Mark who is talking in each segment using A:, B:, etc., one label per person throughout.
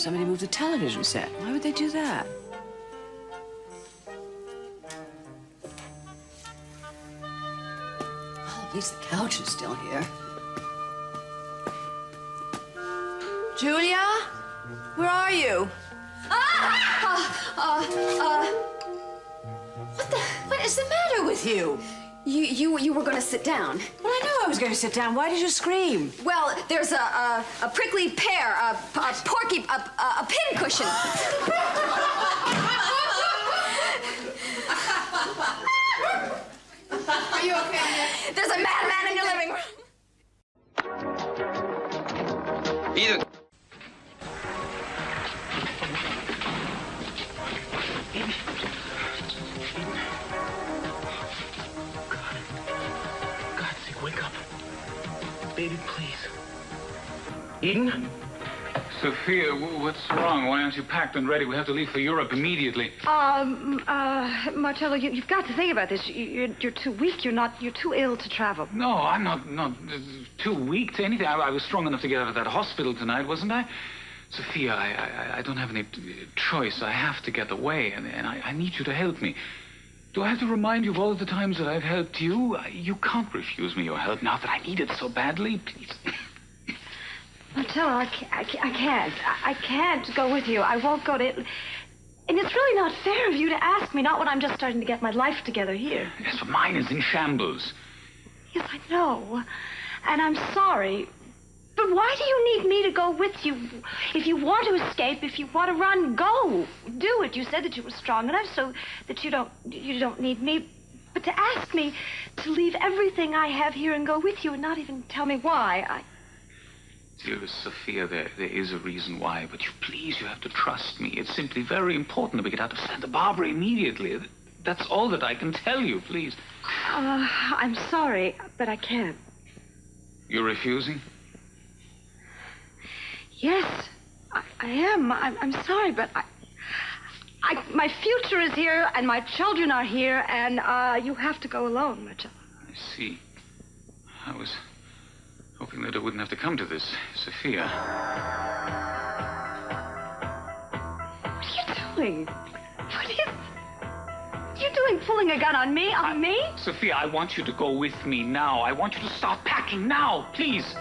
A: somebody moved the television set. Why would they do that? Well, at least the couch is still here. Julia? Where are you? What is the matter with you?
B: You were going to sit down.
A: Well, I knew I was going to sit down. Why did you scream?
B: Well, there's a prickly pear, a porky, a pincushion.
C: Are you okay?
B: There's a madman in your living room.
D: Either.
E: Wake up. Baby, please. Eden?
F: Sophia, what's wrong? Why aren't you packed and ready? We have to leave for Europe immediately.
G: Marcello, you've got to think about this. You're too weak. You're too ill to travel.
F: No, I'm not too weak to anything. I was strong enough to get out of that hospital tonight, wasn't I? Sophia, I don't have any choice. I have to get away, and I need you to help me. Do I have to remind you of all of the times that I've helped you? You can't refuse me your help now that I need it so badly. Please.
G: Marcello, I can't. I can't go with you. I won't go to Italy. And it's really not fair of you to ask me, not when I'm just starting to get my life together here.
F: Yes, but mine is in shambles.
G: Yes, I know. And I'm sorry. But why do you need me to go with you? If you want to escape, if you want to run, go. Do it. You said that you were strong enough so that you don't need me. But to ask me to leave everything I have here and go with you and not even tell me why,
F: Dearest Sophia, there is a reason why, but you have to trust me. It's simply very important that we get out of Santa Barbara immediately. That's all that I can tell you, please.
G: I'm sorry, but I can't.
F: You're refusing?
G: Yes, I am. I'm sorry, but my future is here, and my children are here, and you have to go alone, Marcello.
F: I see. I was hoping that it wouldn't have to come to this, Sophia.
G: What are you doing? What are you doing, pulling a gun on me? On me?
F: Sophia, I want you to go with me now. I want you to start packing now, please.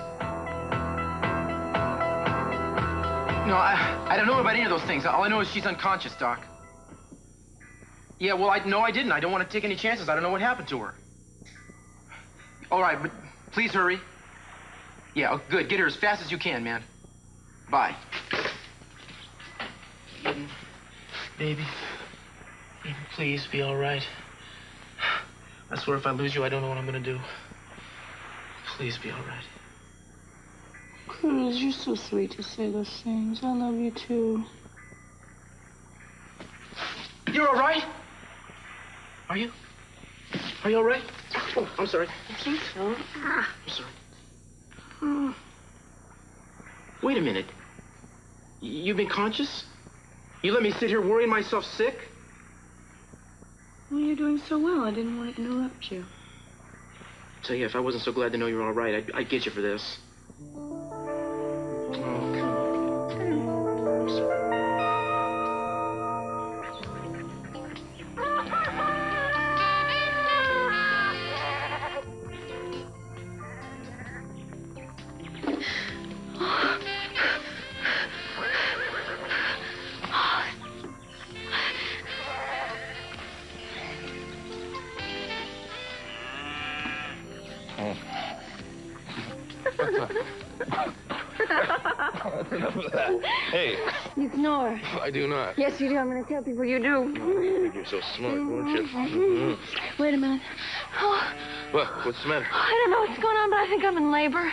E: No, I don't know about any of those things. All I know is she's unconscious, Doc. Yeah, well, I didn't. I don't want to take any chances. I don't know what happened to her. All right, but please hurry. Yeah, oh, good. Get her as fast as you can, man. Bye. Eden, baby, please be all right. I swear if I lose you, I don't know what I'm going to do. Please be all right.
H: Cruz, you're so sweet to say those things. I love you, too.
E: You're all right? Are you? Are you all right? Oh, I'm sorry.
H: I think so.
E: I'm sorry. Wait a minute. You've been conscious? You let me sit here worrying myself sick?
H: Well, you're doing so well. I didn't want to interrupt you.
E: Tell you, if I wasn't so glad to know you were all right, I'd get you for this.
I: Hey.
G: You snore.
I: I do not.
G: Yes, you do. I'm going to tell people you do.
I: I think you're so smart, weren't you? Mm-hmm.
G: Wait a minute. Oh,
I: What's the matter?
G: I don't know what's going on, but I think I'm in labor.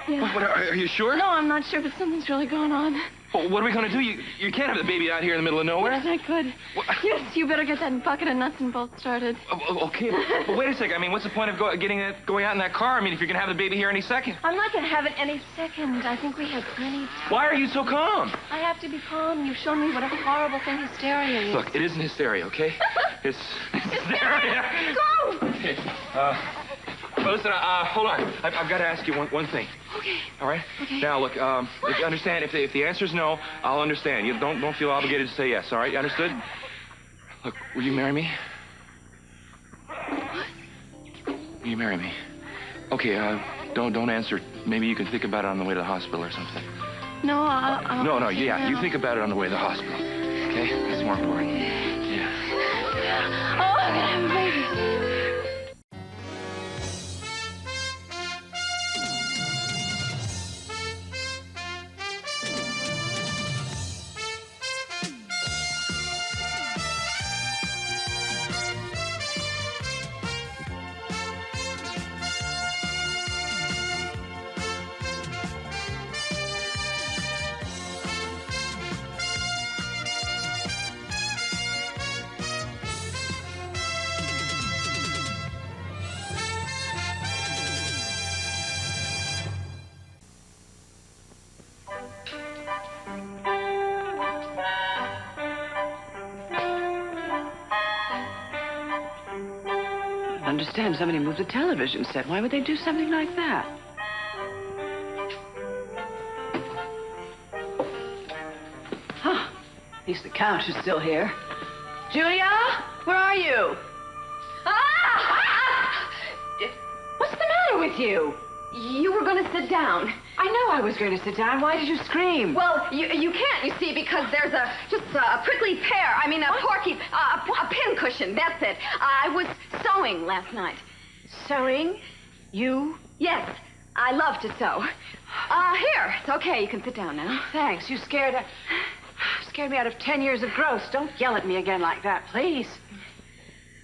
G: Yeah.
I: What, are you sure?
G: No, I'm not sure, but something's really going on.
I: Well, what are we going to do? You can't have the baby out here in the middle of nowhere.
G: Yes, I could.
I: What?
G: Yes, you better get that bucket of nuts and bolts started.
I: Okay, but wait a second. I mean, what's the point of going out in that car? I mean, if you're going to have the baby here any second.
G: I'm not going to have it any second. I think we have plenty of time.
I: Why are you so calm?
G: I have to be calm. You've shown me what a horrible thing hysteria is.
I: Look, it isn't hysteria, okay? It's hysteria.
G: Go!
I: Okay, Well, listen, hold on. I've got to ask you one thing.
B: Okay.
I: All right?
B: Okay.
I: Now, look, if you understand, if the answer's no, I'll understand. You don't feel obligated to say yes, all right? You understood? Look, will you marry me? Will you marry me? Okay, don't answer. Maybe you can think about it on the way to the hospital or something.
G: No, I'll...
I: No, yeah, you think about it on the way to the hospital. Okay? That's more important. Yeah.
G: Oh, I'm gonna have a baby.
A: I understand somebody moved the television set. Why would they do something like that? Huh. At least the couch is still here. Julia, where are you?
B: Ah!
A: What's the matter with you?
B: You were going to sit down.
A: I know I was going to sit down. Why did you scream?
B: Well, you can't, you see, because there's just a prickly pear. I mean, a a pincushion. That's it. I was sewing last night.
A: Sewing? You?
B: Yes, I love to sew. Here, it's okay. You can sit down now.
A: Thanks. You scared me out of 10 years of growth. Don't yell at me again like that, please.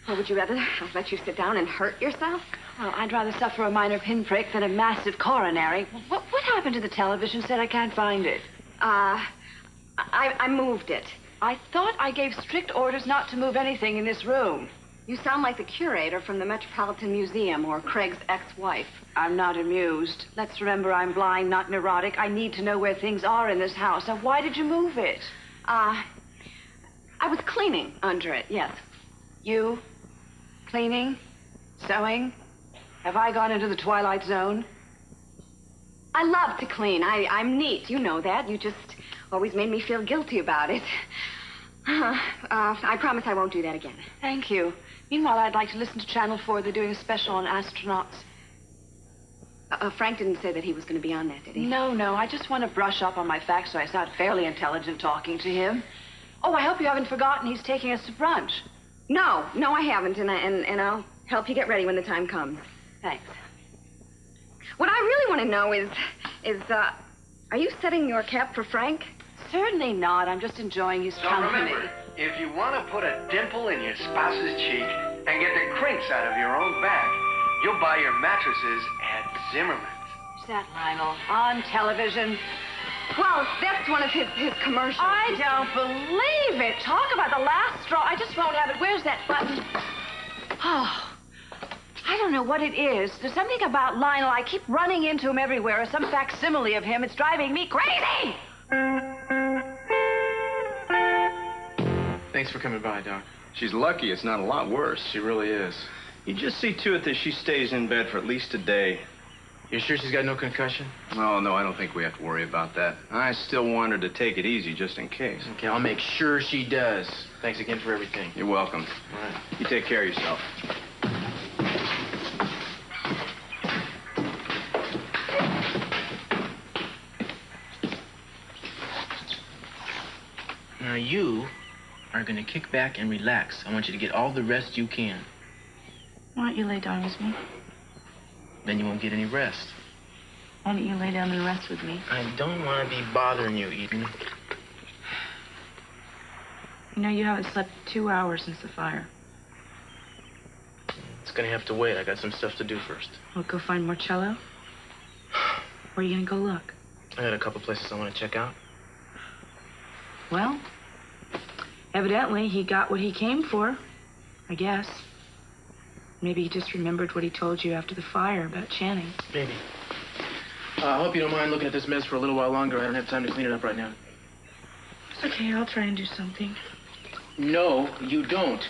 B: Or would you rather I let you sit down and hurt yourself?
A: Well, I'd rather suffer a minor pinprick than a massive coronary. What happened to the television set? I can't find it.
B: I moved it.
A: I thought I gave strict orders not to move anything in this room.
B: You sound like the curator from the Metropolitan Museum or Craig's ex-wife.
A: I'm not amused. Let's remember I'm blind, not neurotic. I need to know where things are in this house. Now, why did you move it?
B: I was cleaning under it, yes.
A: You? Cleaning? Sewing? Have I gone into the twilight zone?
B: I love to clean. I'm neat. You know that. You just always made me feel guilty about it. I promise I won't do that again.
A: Thank you. Meanwhile, I'd like to listen to Channel 4. They're doing a special on astronauts.
B: Frank didn't say that he was going to be on that, did he?
A: No. I just want to brush up on my facts so I sound fairly intelligent talking to him. Oh, I hope you haven't forgotten he's taking us to brunch.
B: No, I haven't, and I'll help you get ready when the time comes.
A: Thanks.
B: What I really want to know is, are you setting your cap for Frank?
A: Certainly not. I'm just enjoying his company.
C: Remember, if you want to put a dimple in your spouse's cheek and get the crinks out of your own back, you'll buy your mattresses at Zimmerman's.
A: Is that Lionel on television?
B: Well, that's one of his commercials.
A: I don't believe it. Talk about the last straw. I just won't have it. Where's that button? Oh, I don't know what it is. There's something about Lionel. I keep running into him everywhere, or some facsimile of him. It's driving me crazy.
E: Thanks for coming by, Doc.
D: She's lucky it's not a lot worse.
E: She really is.
D: You just see to it that she stays in bed for at least a day.
E: You sure she's got no concussion?
D: Oh, no, I don't think we have to worry about that. I still want her to take it easy just in case.
E: Okay, I'll make sure she does. Thanks again for everything.
D: You're welcome.
E: All right.
D: You take care of yourself.
E: Now you are going to kick back and relax. I want you to get all the rest you can.
H: Why don't you lay down with me?
E: Then you won't get any rest.
H: Why don't you lay down and rest with me?
E: I don't want to be bothering you, Eden.
H: You know, you haven't slept 2 hours since the fire.
E: It's going to have to wait. I got some stuff to do first.
H: We'll go find Marcello? Where are you going to go look?
E: I got a couple places I want to check out.
H: Well, evidently he got what he came for, I guess. Maybe he just remembered what he told you after the fire about Channing.
E: Maybe. I hope you don't mind looking at this mess for a little while longer. I don't have time to clean it up right now.
H: It's okay, I'll try and do something.
E: No, you don't.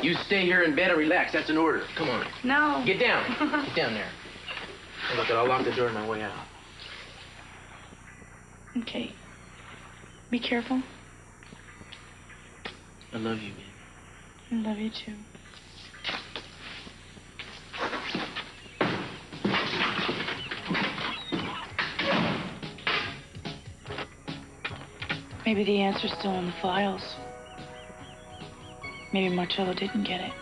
E: You stay here in bed and relax. That's an order. Come on.
H: No.
E: Get down. Get down there. Hey, look, I'll lock the door on my way out.
H: Okay. Be careful.
E: I love you, man.
H: I love you too. Maybe the answer's still in the files. Maybe Marcello didn't get it.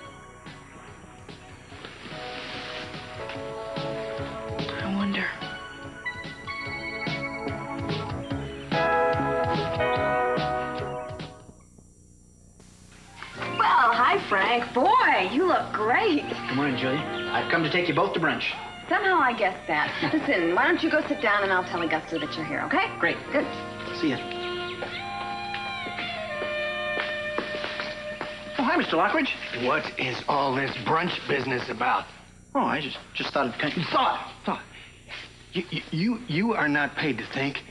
H: I wonder.
B: Well, hi, Frank. Boy, you look great.
E: Good morning, Julia. I've come to take you both to brunch.
B: Somehow I guessed that. Listen, why don't you go sit down and I'll tell Augusta that you're here, okay?
E: Great.
B: Good.
E: See ya. Oh, hi, Mr. Lockridge.
C: What is all this brunch business about?
E: Oh, I just thought it'd kind of...
C: Thought. You are not paid to think.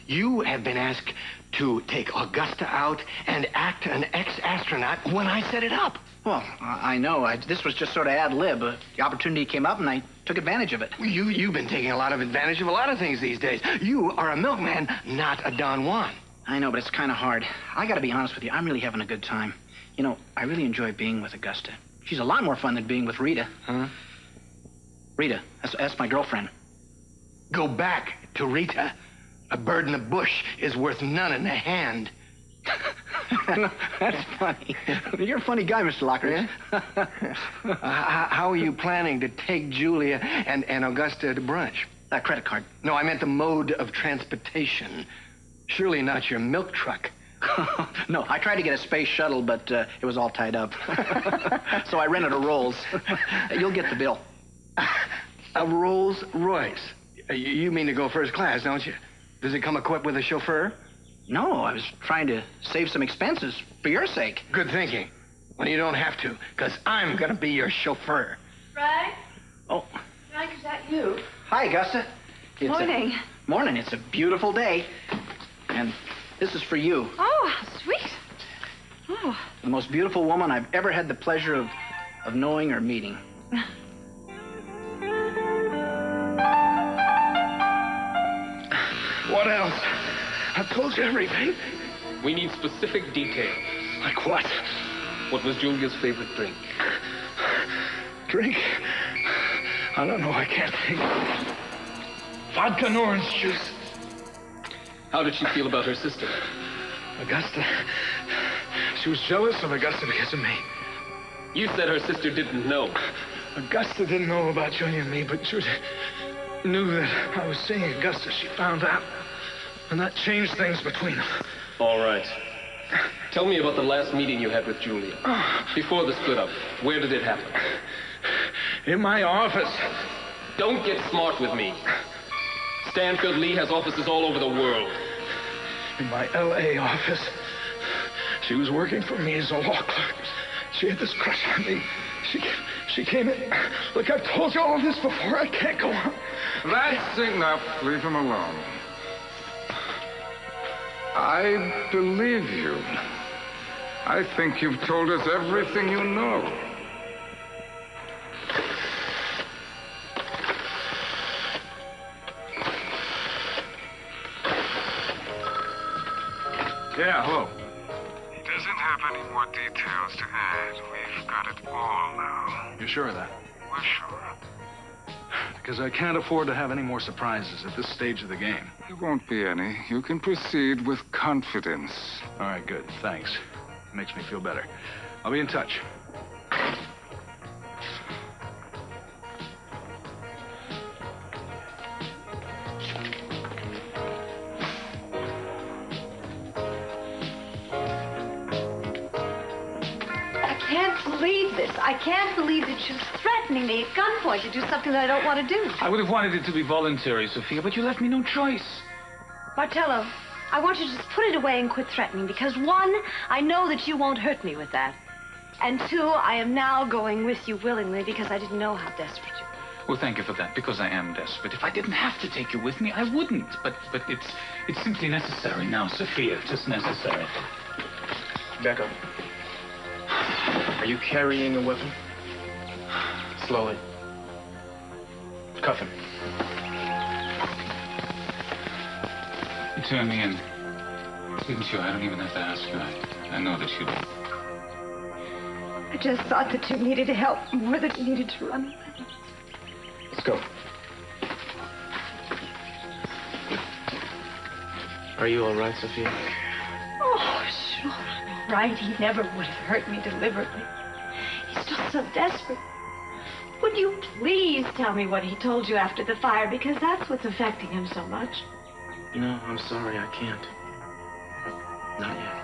C: You have been asked to take Augusta out and act an ex-astronaut when I set it up.
E: Well, I know. This was just sort of ad lib. The opportunity came up, and I took advantage of it.
C: You've been taking a lot of advantage of a lot of things these days. You are a milkman, not a Don Juan.
E: I know, but it's kind of hard. I got to be honest with you. I'm really having a good time. You know, I really enjoy being with Augusta. She's a lot more fun than being with Rita.
C: Huh?
E: Rita, that's my girlfriend.
C: Go back to Rita. A bird in the bush is worth none in the hand.
E: That's funny. You're a funny guy, Mr. Lockridge.
C: How are you planning to take Julia and Augusta to brunch?
E: That credit card.
C: No, I meant the mode of transportation. Surely not your milk truck.
E: No, I tried to get a space shuttle, but it was all tied up. So I rented a Rolls. You'll get the bill.
C: A Rolls Royce. You mean to go first class, don't you? Does it come equipped with a chauffeur?
E: No, I was trying to save some expenses for your sake.
C: Good thinking. Well, you don't have to, because I'm going to be your chauffeur.
A: Frank?
E: Oh.
A: Frank, is that you?
E: Hi, Augusta.
B: Morning.
E: Morning. It's a beautiful day. And this is for you.
B: Oh, how sweet. Oh.
E: The most beautiful woman I've ever had the pleasure of knowing or meeting.
C: What else? I've told you everything.
J: We need specific details.
C: Like what?
J: What was Julia's favorite drink?
C: Drink? I don't know. I can't think. Vodka and orange juice.
J: How did she feel about her sister?
C: Augusta. She was jealous of Augusta because of me.
J: You said her sister didn't know.
C: Augusta didn't know about Julia and me, but Julia knew that I was seeing Augusta. She found out. And that changed things between them.
J: All right. Tell me about the last meeting you had with Julia. Before the split up. Where did it happen?
C: In my office.
J: Don't get smart with me. Stanfield Lee has offices all over the world.
C: In my L.A. office. She was working for me as a law clerk. She had this crush on me. She came in. Look, I've told you all of this before. I can't go on.
K: That's enough. Leave him alone. I believe you. I think you've told us everything you know.
C: Yeah, hello.
K: He doesn't have any more details to add. We've got it all now.
L: You're sure of that?
K: We're sure.
L: Because I can't afford to have any more surprises at this stage of the game.
K: There won't be any. You can proceed with confidence.
L: All right, good. Thanks. Makes me feel better. I'll be in touch.
A: I can't believe this. I can't believe that you're threatening me at gunpoint to do something that I don't want to do.
F: I would have wanted it to be voluntary, Sophia, but you left me no choice.
A: Martello, I want you to just put it away and quit threatening because, one, I know that you won't hurt me with that. And two, I am now going with you willingly because I didn't know how desperate you were.
F: Well, thank you for that, because I am desperate. If I didn't have to take you with me, I wouldn't. But it's simply necessary now, Sophia. Just necessary.
E: Back up. Are you carrying a weapon? Slowly. Cuff him.
F: You turned me in. Didn't you? I don't even have to ask you. I know that you did.
G: I just thought that you needed help more than you needed to run.
E: Let's go. Are you all right, Sophia?
G: Oh, sure. I'm all right. He never would have hurt me deliberately. He's just so desperate. Would you please tell me what he told you after the fire? Because that's what's affecting him so much.
E: No, I'm sorry, I can't. Not yet.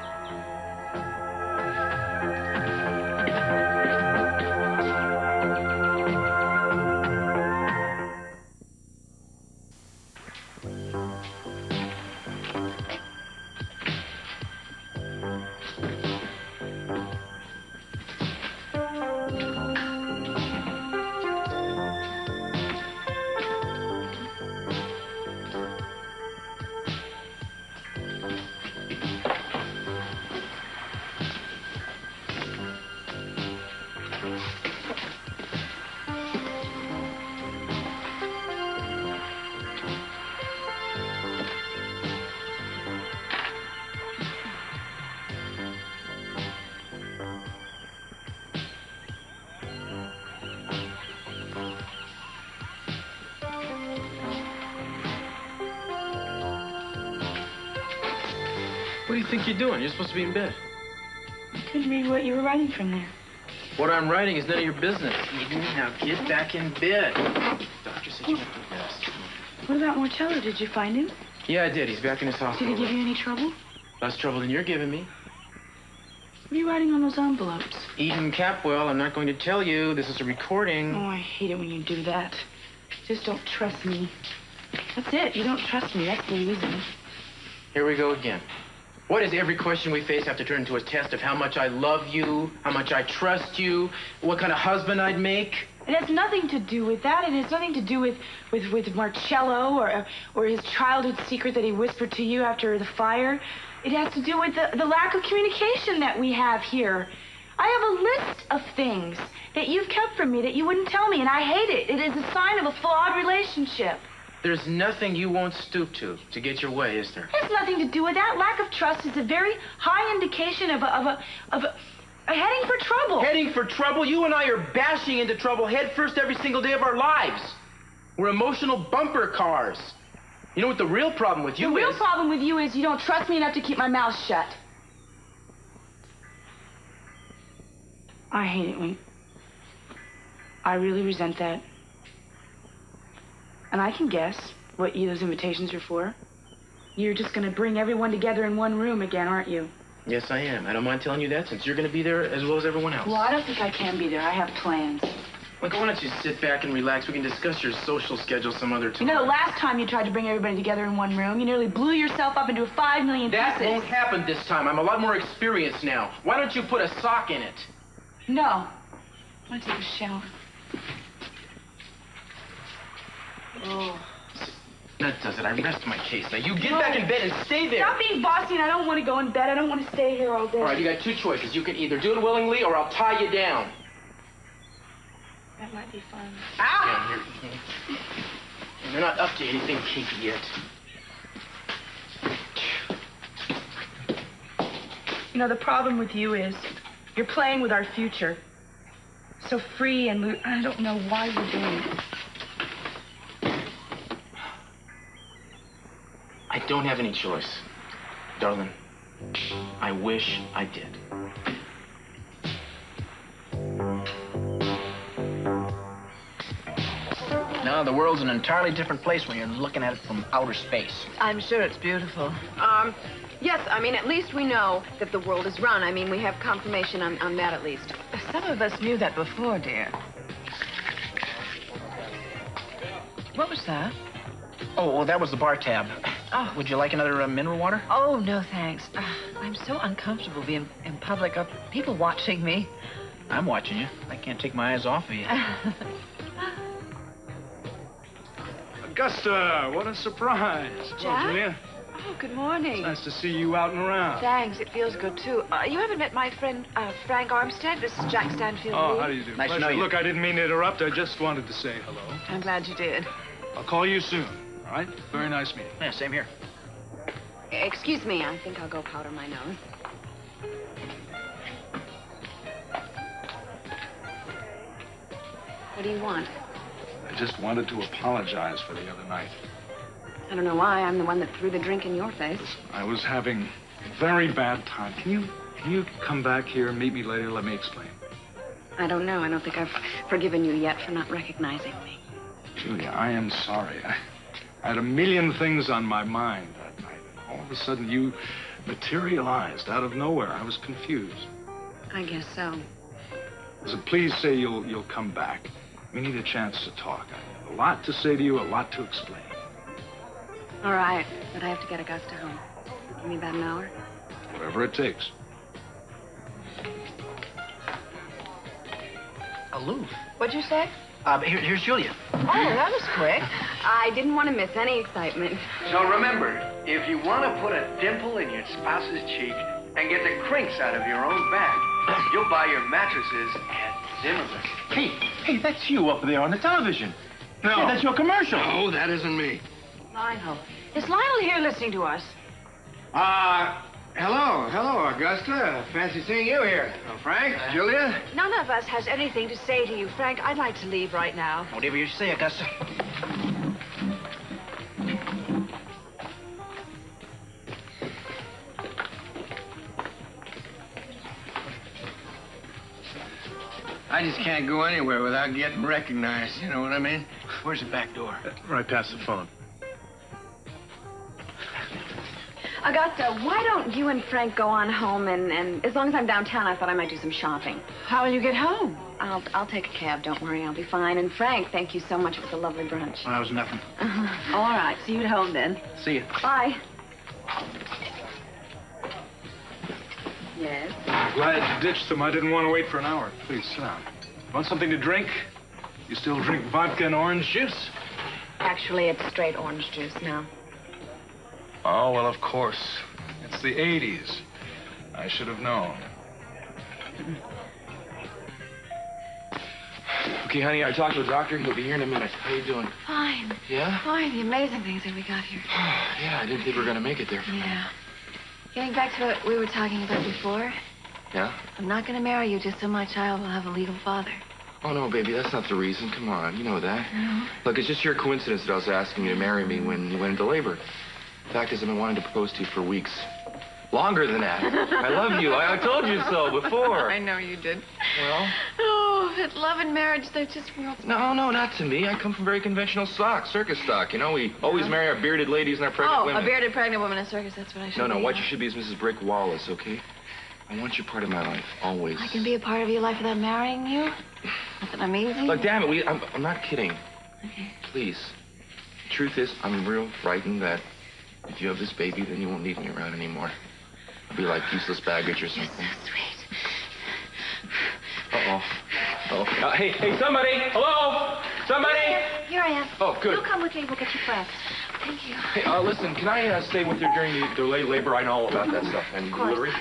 E: What do you think you're doing? You're supposed to be in bed.
H: I couldn't read what you were writing from there.
E: What I'm writing is none of your business. Eden, now get back in bed. Doctor said you went to rest.
H: What about Marcello? Did you find him?
E: Yeah, I did. He's back in his hospital.
H: Did he give you any trouble?
E: Less trouble than you're giving me.
H: What are you writing on those envelopes?
E: Eden Capwell, I'm not going to tell you. This is a recording.
H: Oh, I hate it when you do that. Just don't trust me. That's it. You don't trust me. That's the reason.
E: Here we go again. What does every question we face have to turn into a test of how much I love you, how much I trust you, what kind of husband I'd make?
H: It has nothing to do with that. It has nothing to do with Marcello or his childhood secret that he whispered to you after the fire. It has to do with the lack of communication that we have here. I have a list of things that you've kept from me that you wouldn't tell me, and I hate it. It is a sign of a flawed relationship.
E: There's nothing you won't stoop to get your way, is there?
H: It has nothing to do with that. Lack of trust is a very high indication of a heading for trouble.
E: Heading for trouble? You and I are bashing into trouble head first every single day of our lives. We're emotional bumper cars. You know what the real problem with you is?
H: The real problem with you is you don't trust me enough to keep my mouth shut. I hate it when... I really resent that. And I can guess what those invitations are for. You're just going to bring everyone together in one room again, aren't you?
E: Yes, I am. I don't mind telling you that, since you're going to be there as well as everyone else.
H: Well, I don't think I can be there. I have plans.
E: Look, why don't you sit back and relax? We can discuss your social schedule some other time.
H: You know, the last time you tried to bring everybody together in one room, you nearly blew yourself up into 5 million pieces.
E: That won't happen this time. I'm a lot more experienced now. Why don't you put a sock in it?
H: No. I want to take a shower. Oh.
E: That does it. I rest my case. Now, you get back in bed and stay there.
H: Stop being bossy, and I don't want to go in bed. I don't want to stay here all day.
E: All right, you got two choices. You can either do it willingly or I'll tie you down.
H: That might be fun.
E: Ah! Yeah, you're not up to anything kinky yet.
H: You know, the problem with you is you're playing with our future. So free and loose. I don't know why you're doing it.
E: I don't have any choice. Darling, I wish I did.
M: No, the world's an entirely different place when you're looking at it from outer space.
A: I'm sure it's beautiful.
B: Yes, I mean, at least we know that the world is run. I mean, we have confirmation on that at least.
A: Some of us knew that before, dear. What was that?
M: Oh, well, that was the bar tab.
A: Oh.
M: Would you like another mineral water?
A: Oh, no, thanks. I'm so uncomfortable being in public. Are people watching me?
M: I'm watching you. I can't take my eyes off of you.
L: Augusta, what a surprise.
G: Jack?
L: Hello, Julia.
A: Oh, good morning.
L: Nice to see you out and around.
A: Thanks. It feels good, too. You haven't met my friend, Frank Armstead. This is Jack Stanfield.
L: Oh,
A: Lee.
L: how do you do?
M: Nice to
L: Pleasure.
M: know you.
L: Look, I didn't mean to interrupt. I just wanted to say hello.
A: I'm glad you did.
L: I'll call you soon, all right? Very nice meeting.
M: Yeah, same here.
B: Excuse me, I think I'll go powder my nose. What do you want?
L: I just wanted to apologize for the other night.
B: I don't know why. I'm the one that threw the drink in your face.
L: I was having a very bad time. Can you come back here and meet me later? Let me explain.
B: I don't know. I don't think I've forgiven you yet for not recognizing me.
L: Julia, I am sorry. I had a million things on my mind that night. All of a sudden, you materialized out of nowhere. I was confused.
B: I guess so.
L: So please say you'll come back. We need a chance to talk. I have a lot to say to you, a lot to explain.
B: All right, but I have to get Augusta home. Give me about an hour.
L: Whatever it takes.
M: Aloof.
A: What'd you say?
M: Here's Julia.
A: Oh, that was quick.
B: I didn't want to miss any excitement.
N: So remember, if you want to put a dimple in your spouse's cheek and get the crinks out of your own back, you'll buy your mattresses at Zimmerman.
E: Hey, that's you up there on the television.
C: No.
E: Hey, that's your commercial.
C: No, that isn't me.
A: Lionel. Is Lionel here listening to us?
N: Hello, Augusta. Fancy seeing you here. Frank, Julia?
A: None of us has anything to say to you, Frank. I'd like to leave right now.
M: Whatever you say, Augusta.
N: I just can't go anywhere without getting recognized, you know what I mean?
M: Where's the back door?
L: Right past the phone.
B: Augusta, why don't you and Frank go on home and as long as I'm downtown, I thought I might do some shopping.
A: How will you get home?
B: I'll take a cab. Don't worry, I'll be fine. And Frank, thank you so much for the lovely brunch.
M: Well, that was nothing.
B: All right, see you at home then.
M: See you.
B: Bye. Yes.
L: Glad you ditched them. I didn't want to wait for an hour. Please, sit down. Want something to drink? You still drink vodka and orange juice?
B: Actually, it's straight orange juice now.
L: Oh, well, of course. It's the 80s. I should have known.
I: Okay, honey, I talked to the doctor. He'll be here in a minute. How you doing?
B: Fine.
I: Yeah?
B: Fine. The amazing things that we got here.
I: Yeah, I didn't think we were going to make it there.
B: Yeah. Getting back to what we were talking about before,
I: Yeah?
B: I'm not going to marry you just so my child will have a legal father.
I: Oh, no, baby, that's not the reason. Come on, you know that.
B: No.
I: Look, it's just your coincidence that I was asking you to marry me when you went into labor. The fact is, I've been wanting to propose to you for weeks. Longer than that. I love you. I told you so before.
B: I know you did.
I: Well?
B: Oh, but love and marriage, they're just worlds.
I: No, not to me. I come from very conventional stock, circus stock. You know, we always marry our bearded ladies and our pregnant women.
B: A bearded pregnant woman in a circus, that's what I should be.
I: No, what you should be is Mrs. Brick Wallace, okay? I want you part of my life, always.
B: I can be a part of your life without marrying you? Not that I'm easy.
I: Look, damn it, I'm not kidding.
B: Okay.
I: Please. The truth is, I'm real frightened that if you have this baby, then you won't need me around anymore. I'll be like useless baggage or something.
B: You're so sweet.
I: Uh-oh. Hey, somebody! Hello? Somebody?
B: Here I am.
I: Oh, good.
B: You come with me. We'll get you breakfast. Thank you.
I: Hey, listen, can I stay with you during the delayed labor? I know all about that stuff. And
B: course.
I: delivery?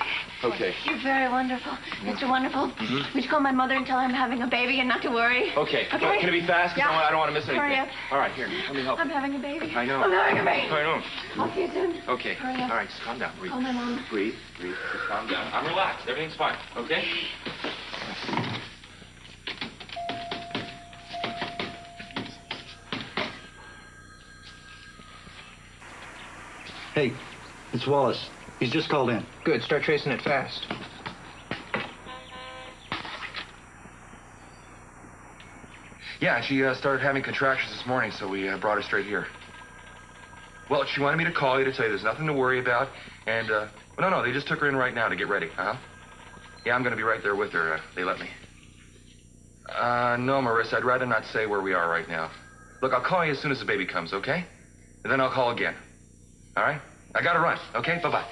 I: Okay.
B: You're very wonderful. Mr. Wonderful, would you call my mother and tell her I'm having a baby and not to worry?
I: Okay.
B: Okay.
I: Can it be fast? 'Cause
B: Yeah.
I: I don't want to miss anything.
B: Hurry up.
I: All right, here. Let me help.
B: I'm having a baby.
I: I know.
B: I'm having a baby.
I: I know.
B: I'll see you soon.
I: Okay.
B: Hurry up.
I: All right, just calm down. Breathe.
B: Call my mom.
I: Breathe. Just calm down. I'm relaxed. Everything's fine. Okay?
O: Hey, it's Wallace. He's just called in.
M: Good. Start tracing it fast.
I: Yeah, she started having contractions this morning, so we brought her straight here. Well, she wanted me to call you to tell you there's nothing to worry about, and, no, they just took her in right now to get ready. Uh-huh. Yeah, I'm gonna be right there with her. They let me. No, Marissa, I'd rather not say where we are right now. Look, I'll call you as soon as the baby comes, okay? And then I'll call again. All right? I gotta run, okay? Bye-bye.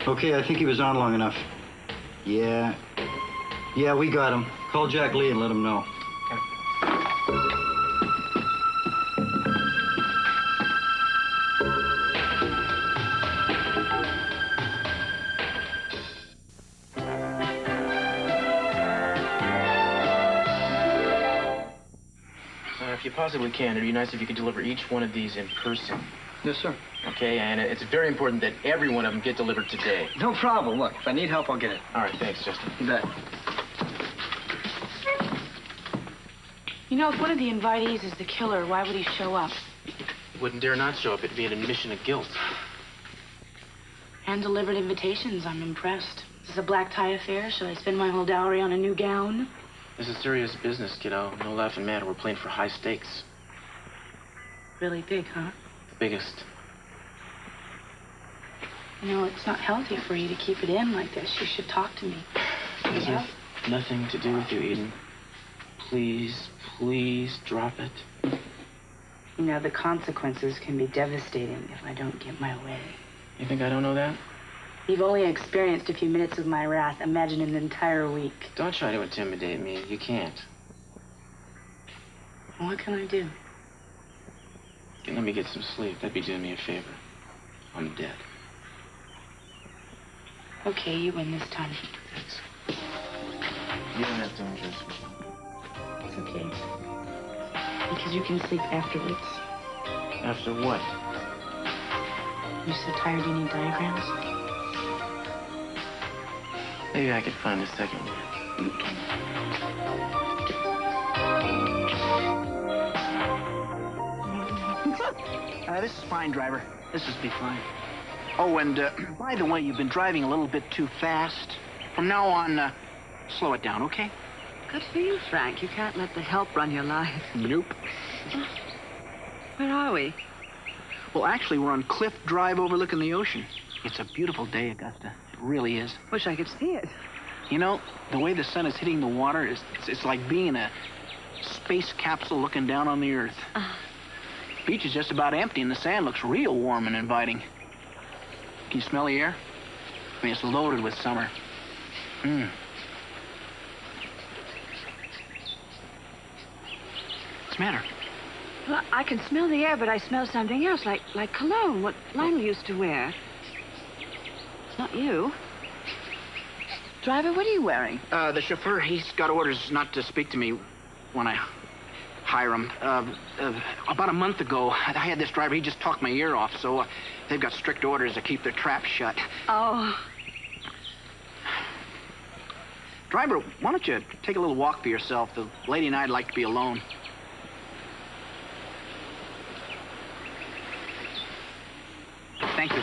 O: Okay, I think he was on long enough. Yeah, we got him. Call Jack Lee and let him know.
E: possibly can, it'd be nice if you could deliver each one of these in person.
O: Yes, sir.
E: Okay, and it's very important that every one of them get delivered today.
O: No problem. Look, if I need help, I'll get it.
E: All right, thanks, Justin.
O: You bet.
H: You know, if one of the invitees is the killer, why would he show up?
E: Wouldn't dare not show up. It'd be an admission of guilt.
H: And delivered invitations. I'm impressed. Is this a black tie affair? Shall I spend my whole dowry on a new gown?
E: This is serious business, kiddo. No laughing matter. We're playing for high stakes.
H: Really big, huh?
E: The biggest.
H: You know, it's not healthy for you to keep it in like this. You should talk to me.
E: This has nothing to do with you, Eden. Please, please drop it.
H: You know, the consequences can be devastating if I don't get my way.
E: You think I don't know that?
H: You've only experienced a few minutes of my wrath. Imagine an entire week.
E: Don't try to intimidate me. You can't.
H: What can I do?
E: Let me get some sleep. That'd be doing me a favor. I'm dead.
H: Okay, you win this time.
E: Thanks. You don't have to undress me.
H: It's okay. Because you can sleep afterwards.
E: After what?
H: You're so tired you need diagrams?
E: Maybe I could find a second one.
M: This is fine, driver. This is be fine. Oh, and by the way, you've been driving a little bit too fast. From now on, slow it down, okay?
A: Good for you, Frank. You can't let the help run your life.
M: Nope.
A: Where are we?
M: Well, actually, we're on Cliff Drive overlooking the ocean. It's a beautiful day, Augusta. It really is.
A: Wish I could see it.
M: You know, the way the sun is hitting the water, it's like being in a space capsule looking down on the earth. Beach is just about empty, and the sand looks real warm and inviting. Can you smell the air? I mean, it's loaded with summer. What's the matter?
A: Well, I can smell the air, but I smell something else, like cologne, what Lionel used to wear. It's not you. Driver, what are you wearing?
M: The chauffeur, he's got orders not to speak to me when I hire him. About a month ago, I had this driver, he just talked my ear off, so they've got strict orders to keep their trap shut.
A: Oh.
M: Driver, why don't you take a little walk for yourself? The lady and I'd like to be alone. Thank you.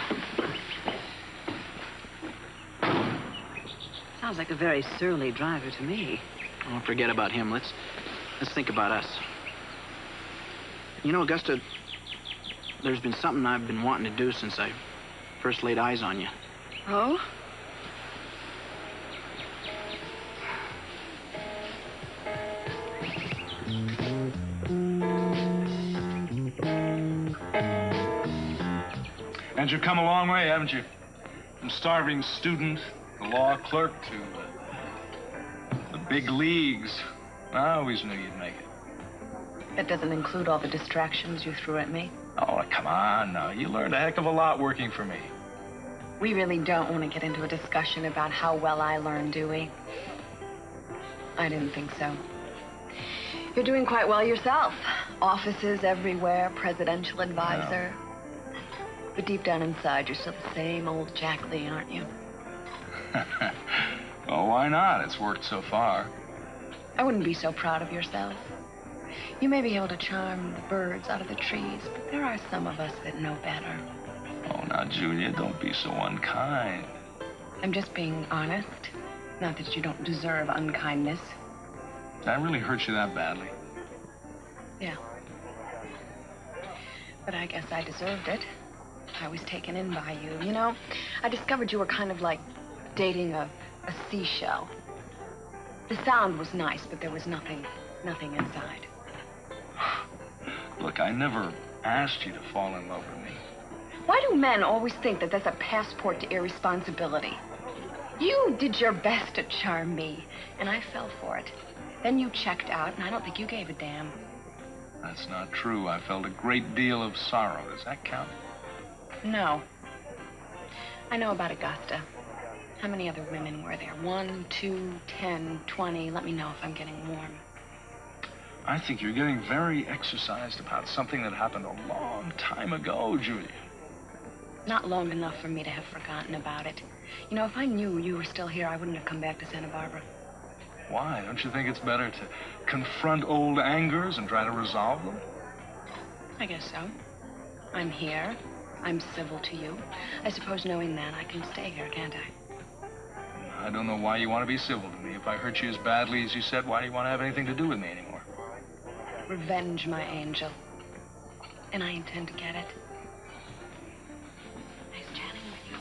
A: Sounds like a very surly driver to me.
M: Oh, forget about him. Let's think about us. You know, Augusta, there's been something I've been wanting to do since I first laid eyes on you.
A: Oh?
L: And you've come a long way, haven't you? From starving student, the law clerk, to the big leagues. I always knew you'd make it.
A: That doesn't include all the distractions you threw at me.
L: Oh, come on now. You learned a heck of a lot working for me.
B: We really don't want to get into a discussion about how well I learned, do we? I didn't think so. You're doing quite well yourself. Offices everywhere, presidential advisor.
L: No.
B: But deep down inside, you're still the same old Jack Lee, aren't you?
L: Well, why not? It's worked so far.
B: I wouldn't be so proud of yourself. You may be able to charm the birds out of the trees, but there are some of us that know better.
L: Oh, now, Julia, don't be so unkind.
B: I'm just being honest. Not that you don't deserve unkindness.
L: Did I really hurt you that badly?
B: Yeah. But I guess I deserved it. I was taken in by you. You know, I discovered you were kind of like dating a seashell. The sound was nice, but there was nothing inside.
L: Look, I never asked you to fall in love with me.
B: Why do men always think that that's a passport to irresponsibility? You did your best to charm me, and I fell for it. Then you checked out, and I don't think you gave a damn.
L: That's not true. I felt a great deal of sorrow. Does that count?
B: No. I know about Augusta. How many other women were there? 1, 2, 10, 20. Let me know if I'm getting warm.
L: I think you're getting very exercised about something that happened a long time ago, Julia.
B: Not long enough for me to have forgotten about it. You know, if I knew you were still here, I wouldn't have come back to Santa Barbara.
L: Why? Don't you think it's better to confront old angers and try to resolve them?
B: I guess so. I'm here. I'm civil to you. I suppose knowing that, I can stay here, can't I?
L: I don't know why you want to be civil to me. If I hurt you as badly as you said, why do you want to have anything to do with me anymore?
B: Revenge, my angel. And I intend to get it. Nice chatting with you.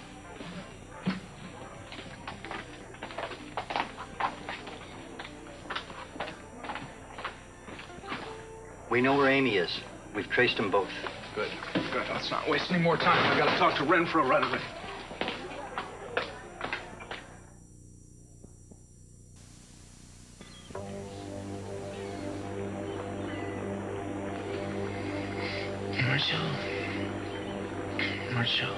O: We know where Amy is. We've traced them both.
L: Good. Good. Let's not waste any more time. I gotta talk to Renfro right away.
E: Marshall.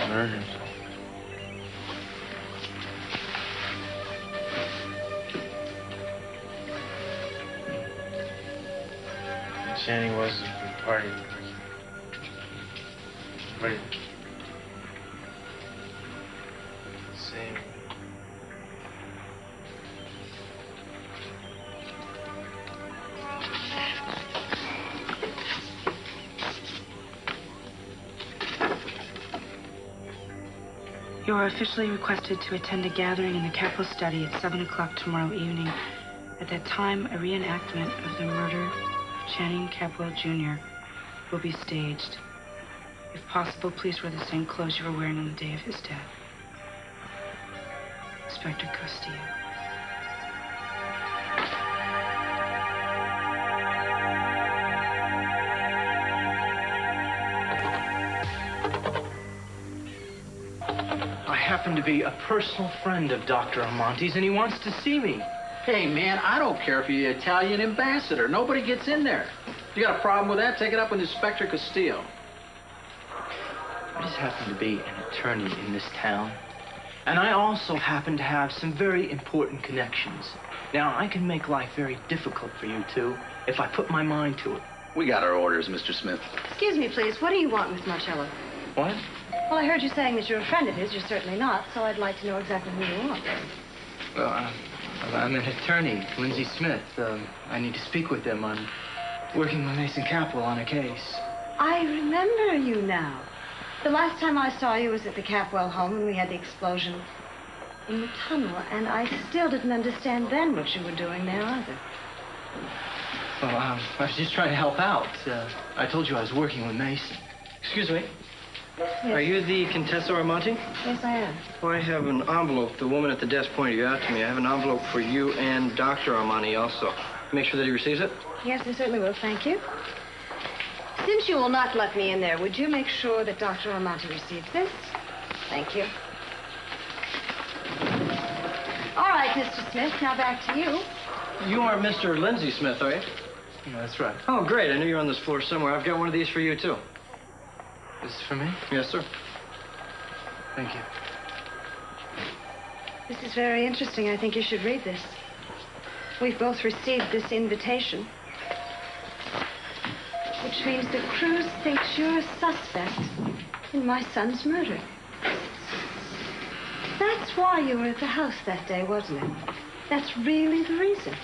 E: Murdered.
N: Channing wasn't partying. Right. Same.
H: You are officially requested to attend a gathering in the Capitol study at 7 o'clock tomorrow evening. At that time, a reenactment of the murder of Channing Capwell Jr. will be staged. If possible, please wear the same clothes you were wearing on the day of his death. Inspector Castillo.
E: I happen to be a personal friend of Dr. Amonte's, and he wants to see me.
M: Hey, man, I don't care if you're the Italian ambassador. Nobody gets in there. If you got a problem with that, take it up with Inspector Castillo.
E: I just happen to be an attorney in this town. And I also happen to have some very important connections. Now, I can make life very difficult for you two if I put my mind to it.
P: We got our orders, Mr. Smith.
A: Excuse me, please. What do you want, Miss Marcello?
E: What?
A: Well, I heard you saying that you're a friend of his. You're certainly not, so I'd like to know exactly who you want.
E: Well, I'm an attorney, Lindsay Smith. I need to speak with him. I'm working with Mason Capwell on a case.
A: I remember you now. The last time I saw you was at the Capwell home when we had the explosion in the tunnel, and I still didn't understand then what you were doing there either.
E: Well, I was just trying to help out. I told you I was working with Mason.
Q: Excuse me.
A: Yes.
Q: Are you the Contessa Armonte?
A: Yes, I am.
Q: Well, I have an envelope. The woman at the desk pointed you out to me. I have an envelope for you and Dr. Armonte also. Make sure that he receives it.
A: Yes, I certainly will. Thank you. Since you will not let me in there, would you make sure that Dr. Armonte receives this? Thank you. All right, Mr. Smith, now back to you.
Q: You are Mr. Lindsay Smith, are you?
E: Yeah, that's right.
Q: Oh, great. I knew you were on this floor somewhere. I've got one of these for you, too.
E: This is for me?
Q: Yes, sir.
E: Thank you.
A: This is very interesting. I think you should read this. We've both received this invitation, which means that Cruz thinks you're a suspect in my son's murder. That's why you were at the house that day, wasn't it? That's really the reason.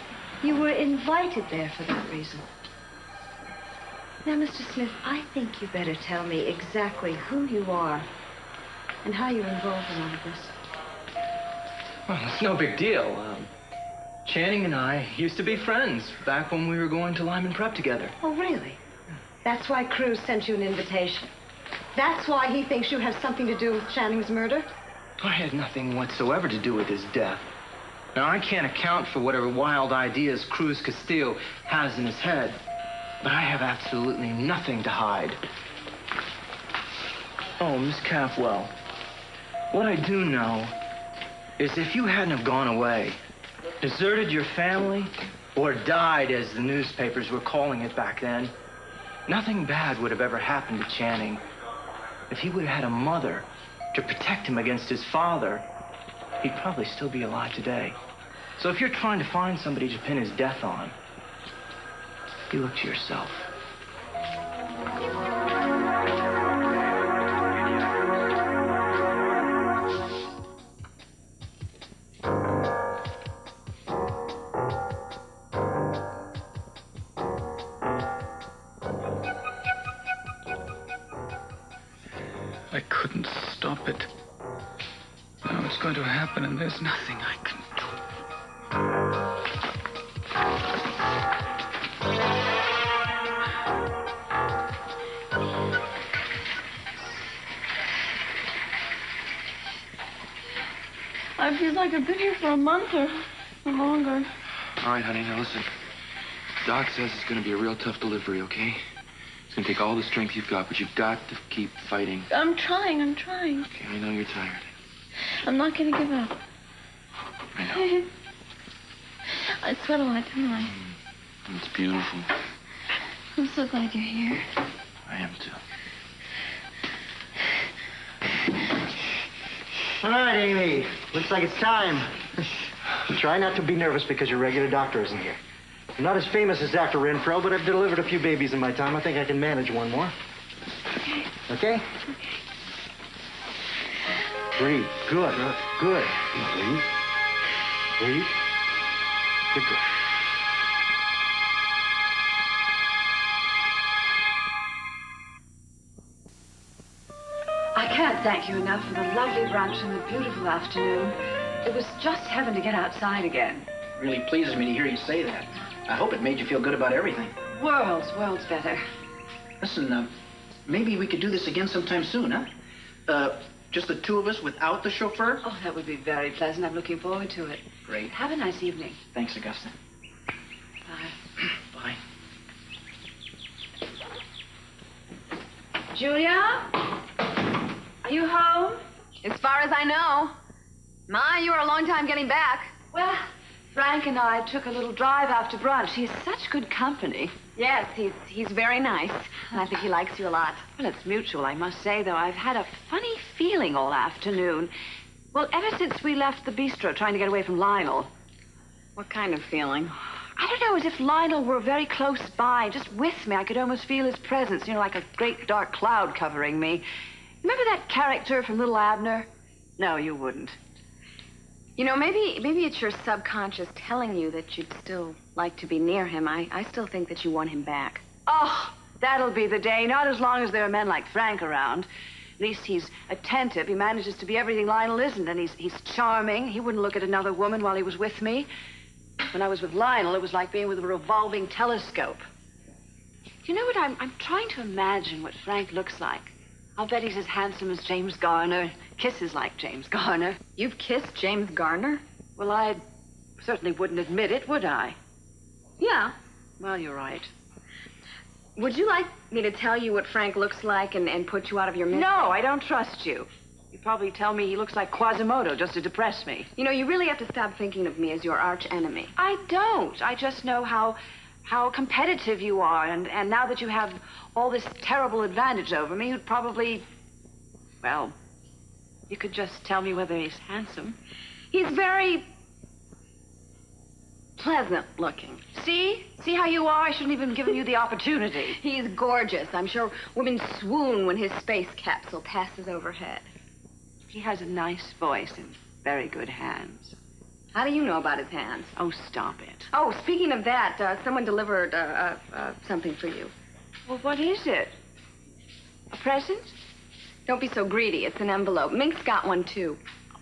A: You were invited there for that reason. Now, Mr. Smith, I think you better tell me exactly who you are and how you're involved in all of this.
E: Well, it's no big deal. Channing and I used to be friends back when we were going to Lyman Prep together.
A: Oh, really? That's why Cruz sent you an invitation. That's why he thinks you have something to do with Channing's murder?
E: I had nothing whatsoever to do with his death. Now, I can't account for whatever wild ideas Cruz Castillo has in his head, but I have absolutely nothing to hide. Oh, Miss Capwell,
Q: What I do know is if you hadn't have gone away, deserted your family, or died, as the newspapers were calling it back then, nothing bad would have ever happened to Channing. If he would have had a mother to protect him against his father, he'd probably still be alive today. So if you're trying to find somebody to pin his death on, you look to yourself.
F: I couldn't stop it. Now it's going to happen, and there's nothing I can do.
G: I feel like I've been here for a month or longer.
I: All right, honey, now listen. Doc says it's going to be a real tough delivery, okay? It's going to take all the strength you've got, but you've got to keep fighting.
G: I'm trying.
I: Okay, I know you're tired.
G: I'm not going to give up.
I: I know.
G: I sweat a lot, don't I?
I: It's beautiful.
G: I'm so glad you're here.
I: I am, too.
O: All right, Amy. Looks like it's time. Try not to be nervous because your regular doctor isn't here. I'm not as famous as Dr. Renfro, but I've delivered a few babies in my time. I think I can manage one more.
G: Okay.
O: Okay? Breathe. Good. Good. Breathe. Breathe. Good girl.
A: I can't thank you enough for the lovely brunch and the beautiful afternoon. It was just heaven to get outside again.
M: Really pleases me to hear you say that. I hope it made you feel good about everything.
A: Worlds better.
M: Listen, maybe we could do this again sometime soon, huh? Just the two of us without the chauffeur?
A: Oh, that would be very pleasant. I'm looking forward to it.
M: Great.
A: Have a nice evening.
M: Thanks, Augusta.
A: Bye.
M: Bye.
A: Julia? Are you home?
B: As far as I know. Ma, you were a long time getting back.
A: Well, Frank and I took a little drive after brunch. He's such good company.
B: Yes, he's very nice. And I think he likes you a lot.
A: Well, it's mutual, I must say, though. I've had a funny feeling all afternoon. Well, ever since we left the bistro trying to get away from Lionel.
B: What kind of feeling?
A: I don't know, as if Lionel were very close by, just with me. I could almost feel his presence, like a great dark cloud covering me. Remember that character from Little Abner? No, you wouldn't.
B: Maybe it's your subconscious telling you that you'd still like to be near him. I still think that you want him back.
A: Oh, that'll be the day. Not as long as there are men like Frank around. At least he's attentive. He manages to be everything Lionel isn't, and he's charming. He wouldn't look at another woman while he was with me. When I was with Lionel, it was like being with a revolving telescope. You know what? I'm trying to imagine what Frank looks like. I'll bet he's as handsome as James Garner, kisses like James Garner.
B: You've kissed James Garner?
A: Well, I certainly wouldn't admit it, would I?
B: Yeah.
A: Well, you're right.
B: Would you like me to tell you what Frank looks like and put you out of your misery?
A: No, I don't trust you. You'd probably tell me he looks like Quasimodo just to depress me.
B: You really have to stop thinking of me as your arch enemy.
A: I don't. I just know how competitive you are, and now that you have all this terrible advantage over me, you'd probably, well, you could just tell me whether he's handsome.
B: He's very pleasant looking.
A: See how you are? I shouldn't even given you the opportunity.
B: He's gorgeous. I'm sure women swoon when his space capsule passes overhead.
A: He has a nice voice and very good hands.
B: How do you know about his hands?
A: Oh, stop it.
B: Oh, speaking of that, someone delivered something for you.
A: Well, what is it? A present?
B: Don't be so greedy. It's an envelope. Mink's got one, too.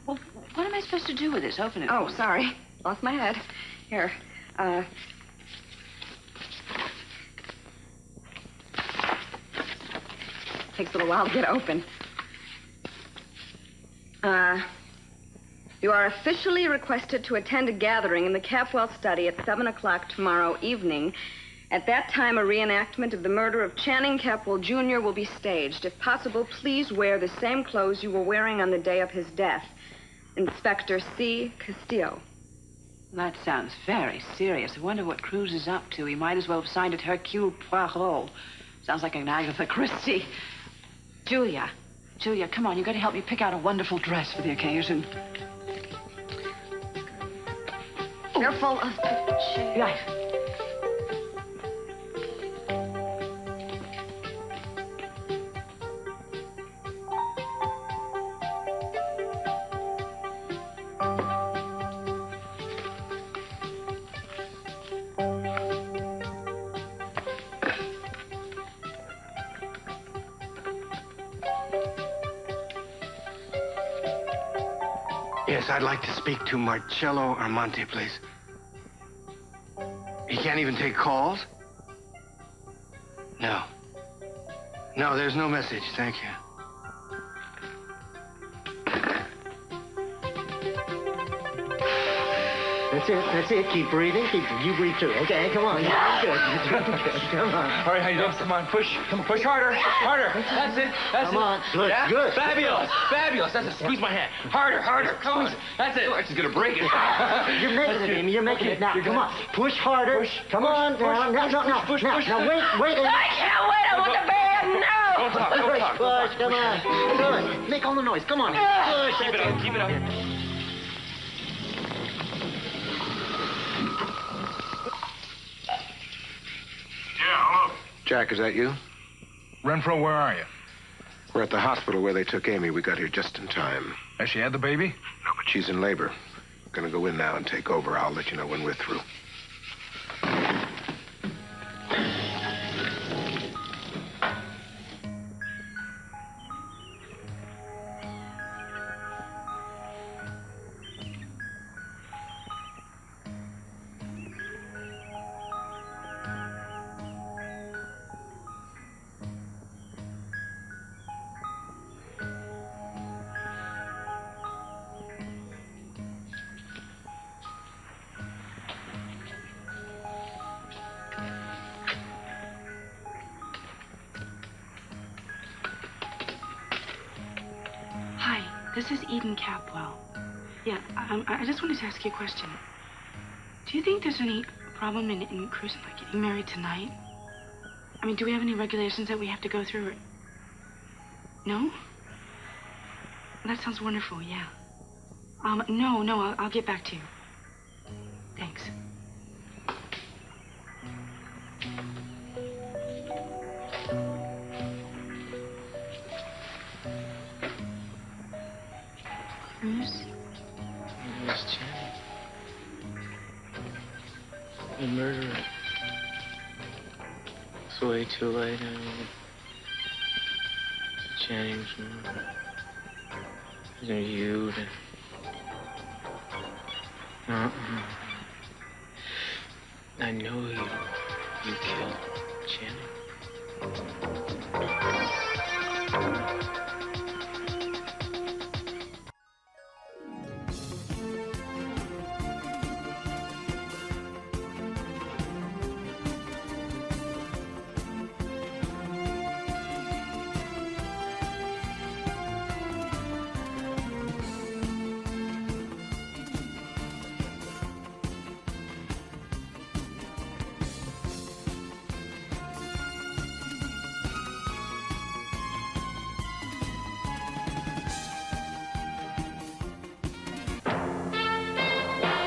A: Well, what am I supposed to do with this? Open it.
B: Oh, sorry. Lost my head. Here. Takes a little while to get open. You are officially requested to attend a gathering in the Capwell study at 7 o'clock tomorrow evening. At that time, a reenactment of the murder of Channing Capwell Jr. will be staged. If possible, please wear the same clothes you were wearing on the day of his death. Inspector C. Castillo.
A: That sounds very serious. I wonder what Cruz is up to. He might as well have signed it Hercule Poirot. Sounds like an Agatha Christie. Julia, come on. You got to help me pick out a wonderful dress for the occasion.
B: Careful of the chair.
A: Right.
N: Yes, I'd like to speak to Marcello Armante, please. He can't even take calls? No. No, there's no message. Thank you.
O: That's it. Keep breathing. You breathe too. Okay, come on. Yeah. Good. Come on.
E: All right, how you doing? Come on, push harder. That's it.
O: Come on. Good.
E: Yeah?
O: Good.
E: Fabulous. That's it. Squeeze my hand. Harder. Come on. That's it.
I: She's gonna break it.
O: You're making it, Amy. You're making it now. Come on. Push harder. Come on. Now. Now, wait.
G: I can't wait. I want the band now.
E: Don't talk.
O: Push. Come on. Good. Make all the noise. Come on. Push.
E: Keep it up.
P: Jack, is that you?
L: Renfro, where are you?
P: We're at the hospital where they took Amy. We got here just in time.
L: Has she had the baby?
P: No, but she's in labor. We're gonna go in now and take over. I'll let you know when we're through.
H: This is Eden Capwell. Yeah, I just wanted to ask you a question. Do you think there's any problem in Cruz like getting married tonight? I mean, do we have any regulations that we have to go through? No? That sounds wonderful, yeah. No, I'll get back to you. Thanks. Cruz?
Q: Miss Channing. The murderer. It's way too late. Channing's murder. Is it you? I know you killed Channing.